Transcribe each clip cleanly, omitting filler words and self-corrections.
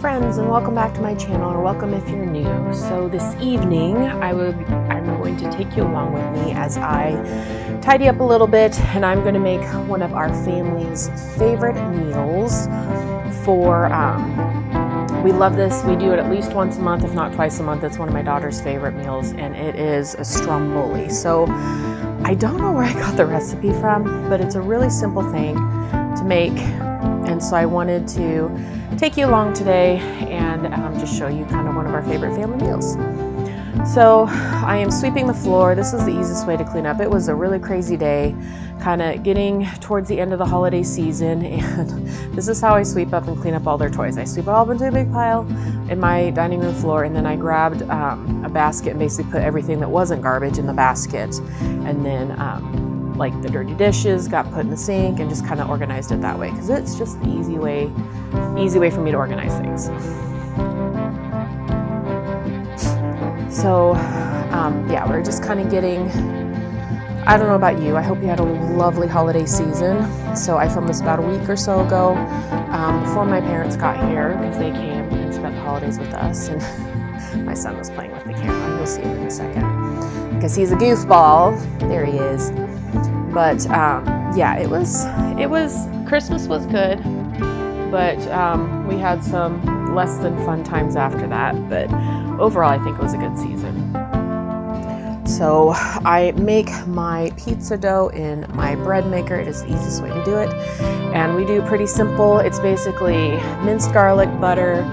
friends, and welcome back to my channel, or welcome if you're new. So this evening I'm going to take you along with me as I tidy up a little bit, and I'm going to make one of our family's favorite meals for we love this. We do it at least once a month, if not twice a month. It's one of my daughter's favorite meals, and it is a Stromboli. So I don't know where I got the recipe from, but it's a really simple thing to make, and so I wanted to take you along today and just show you kind of one of our favorite family meals. So I am sweeping the floor. This is the easiest way to clean up. It was a really crazy day, kind of getting towards the end of the holiday season, and this is how I sweep up and clean up all their toys. I sweep it all up into a big pile in my dining room floor, and then I grabbed a basket and basically put everything that wasn't garbage in the basket, and then like the dirty dishes got put in the sink, and just kind of organized it that way, because it's just the easy way for me to organize things. So yeah, we're just kind of getting, I don't know about you, I hope you had a lovely holiday season. So I filmed this about a week or so ago, before my parents got here, because they came and spent the holidays with us, and my son was playing with the camera. You'll see him in a second, because he's a goofball. There he is. But yeah, it was Christmas was good, but we had some less than fun times after that. But overall, I think it was a good season. So I make my pizza dough in my bread maker. It is the easiest way to do it, and we do pretty simple. It's basically minced garlic, butter,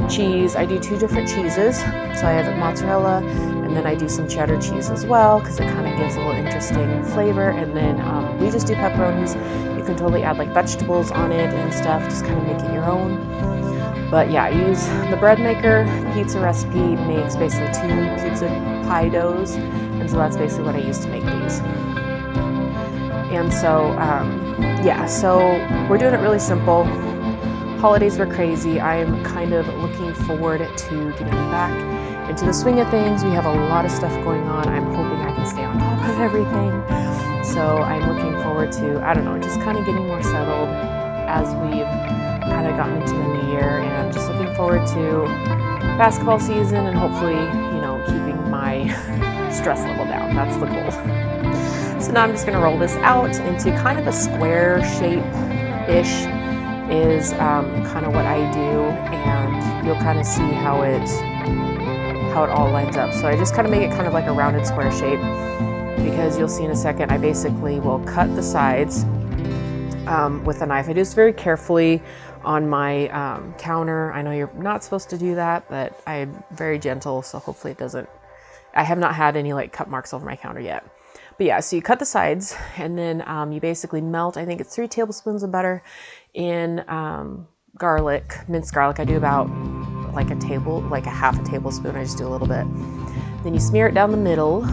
cheese. I do 2 different cheeses, so I have mozzarella, and then I do some cheddar cheese as well, because it kind of gives a little interesting flavor. And then we just do pepperonis. You can totally add like vegetables on it and stuff, just kind of make it your own. But yeah, I use the bread maker. Pizza recipe makes basically 2 pizza pie doughs, and so that's basically what I use to make these. And so yeah, so we're doing it really simple. Holidays were crazy. I'm kind of looking forward to getting back into the swing of things. We have a lot of stuff going on. I'm hoping I can stay on top of everything. So I'm looking forward to, I don't know, just kind of getting more settled as we've kind of gotten into the new year, and just looking forward to basketball season, and hopefully, you know, keeping my stress level down. That's the goal. So now I'm just going to roll this out into kind of a square shape-ish is kind of what I do, and you'll kind of see how it all lines up. So I just kind of make it kind of like a rounded square shape, because you'll see in a second I basically will cut the sides with a knife. I do this very carefully on my counter. I know you're not supposed to do that, but I'm very gentle, so hopefully it doesn't, I have not had any like cut marks over my counter yet. But yeah, so you cut the sides, and then you basically melt, I think it's 3 tablespoons of butter in garlic, minced garlic. I do about like a half a tablespoon. I just do a little bit. Then you smear it down the middle,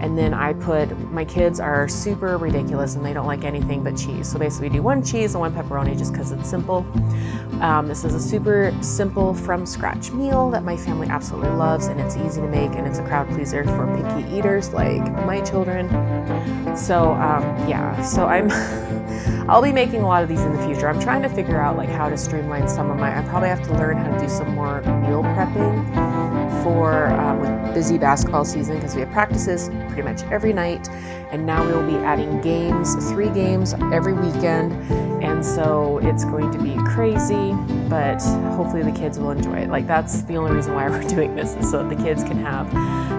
and then my kids are super ridiculous, and they don't like anything but cheese. So basically we do 1 cheese and 1 pepperoni, just because it's simple. This is a super simple from scratch meal that my family absolutely loves, and it's easy to make, and it's a crowd pleaser for picky eaters like my children. So yeah, so I'll be making a lot of these in the future. I'm trying to figure out like how to streamline some of I probably have to learn how to do some more meal prepping for with busy basketball season, because we have practices pretty much every night, and now we will be adding games, 3 games every weekend, and so it's going to be crazy, but hopefully the kids will enjoy it. Like, that's the only reason why we're doing this, is so that the kids can have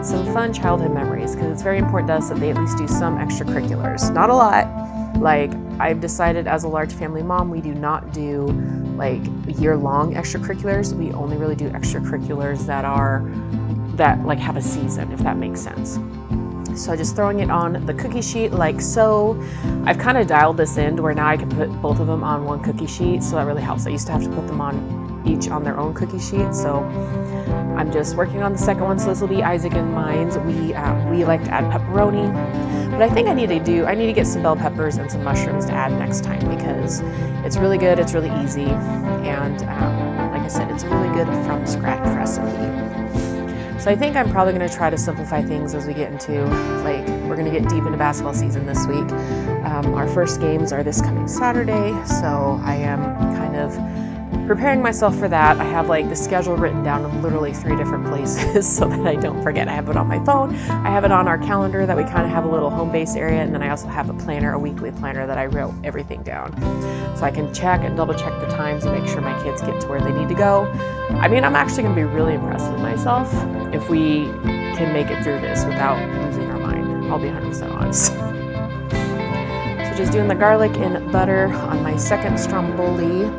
some fun childhood memories, because it's very important to us that they at least do some extracurriculars. Not a lot. Like, I've decided as a large family mom, we do not do like year-long extracurriculars. We only really do extracurriculars that like have a season, if that makes sense. So just throwing it on the cookie sheet like so. I've kind of dialed this in to where now I can put both of them on 1 cookie sheet, so that really helps. I used to have to put them on each on their own cookie sheet, so I'm just working on the second one. So this will be Isaac and mine's. We like to add pepperoni, but I think I need to get some bell peppers and some mushrooms to add next time, because it's really good, it's really easy, and like I said, it's a really good from scratch recipe. So I think I'm probably going to try to simplify things as we get into, like, we're going to get deep into basketball season this week. Our first games are this coming Saturday, so I am kind of preparing myself for that. I have like the schedule written down in literally 3 different places so that I don't forget. I have it on my phone. I have it on our calendar that we kind of have a little home base area. And then I also have a planner, a weekly planner that I wrote everything down. So I can check and double check the times and make sure my kids get to where they need to go. I mean, I'm actually gonna be really impressed with myself if we can make it through this without losing our mind. I'll be 100% honest. So just doing the garlic and butter on my second Stromboli.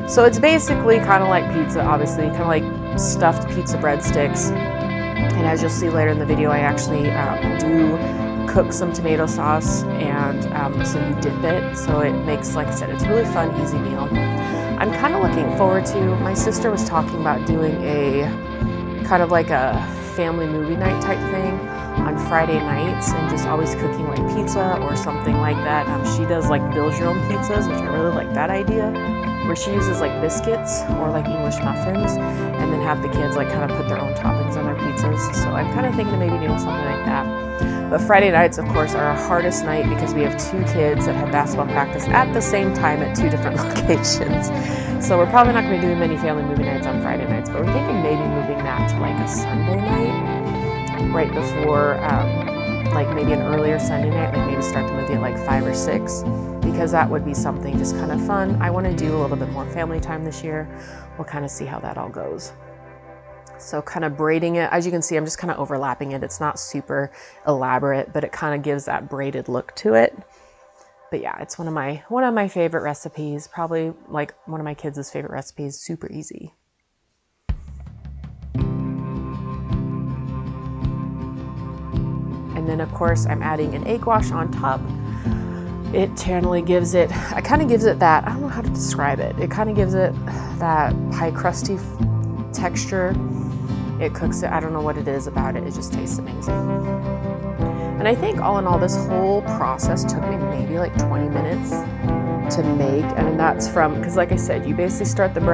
So it's basically kind of like pizza, obviously, kind of like stuffed pizza breadsticks. And as you'll see later in the video, I actually do cook some tomato sauce, and so you dip it. So it makes, like I said, it's a really fun, easy meal. I'm kind of looking forward to, my sister was talking about doing a kind of like a family movie night type thing on Friday nights and just always cooking like pizza or something like that. She does like build your own pizzas, which I really like that idea, where she uses like biscuits or like English muffins and then have the kids like kind of put their own toppings on their pizzas. So I'm kind of thinking of maybe doing something like that. But Friday nights, of course, are our hardest night because we have 2 kids that have basketball practice at the same time at 2 different locations. So we're probably not going to be doing many family movie nights on Friday nights, but we're thinking maybe moving that to like a Sunday night right before, like maybe an earlier Sunday night, like maybe start the movie at like 5 or 6, because that would be something just kind of fun. I want to do a little bit more family time this year. We'll kind of see how that all goes. So kind of braiding it, as you can see, I'm just kind of overlapping it. It's not super elaborate, but it kind of gives that braided look to it. But yeah, it's one of my favorite recipes, probably like one of my kids' favorite recipes, super easy. And then of course I'm adding an egg wash on top. It generally gives it, that, I don't know how to describe it. It kind of gives it that pie crusty texture. It cooks it, I don't know what it is about it. It just tastes amazing. And I think all in all, this whole process took me maybe like 20 minutes to make. And that's from, because like I said, you basically start start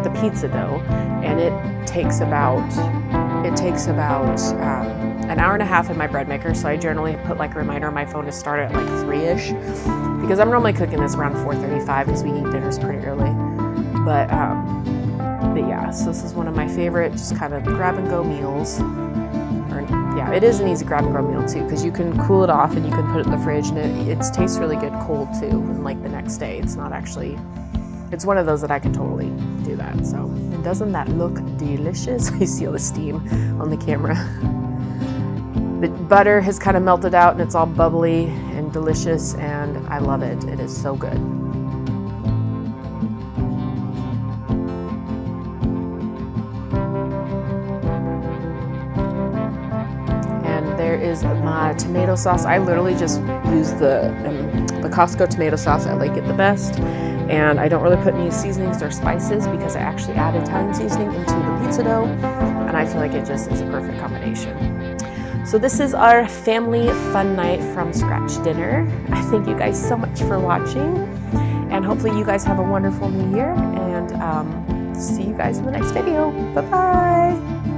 the pizza dough, and it takes about an hour and a half in my bread maker. So I generally put like a reminder on my phone to start at like 3-ish, because I'm normally cooking this around 4:35 because we eat dinners pretty early. But yeah, so this is one of my favorite just kind of grab and go meals. Yeah, it is an easy grab and go meal too, because you can cool it off and you can put it in the fridge, and it tastes really good cold too, and like the next day. It's not actually, it's one of those that I can totally do that. So, and doesn't that look delicious? I see all the steam on the camera. The butter has kind of melted out and it's all bubbly and delicious, and I love it. It is so good. There is my tomato sauce. I literally just use the Costco tomato sauce. I like it the best, and I don't really put any seasonings or spices because I actually add Italian seasoning into the pizza dough, and I feel like it just is a perfect combination. So this is our family fun night from scratch dinner. I thank you guys so much for watching, and hopefully you guys have a wonderful new year, and see you guys in the next video. Bye-bye.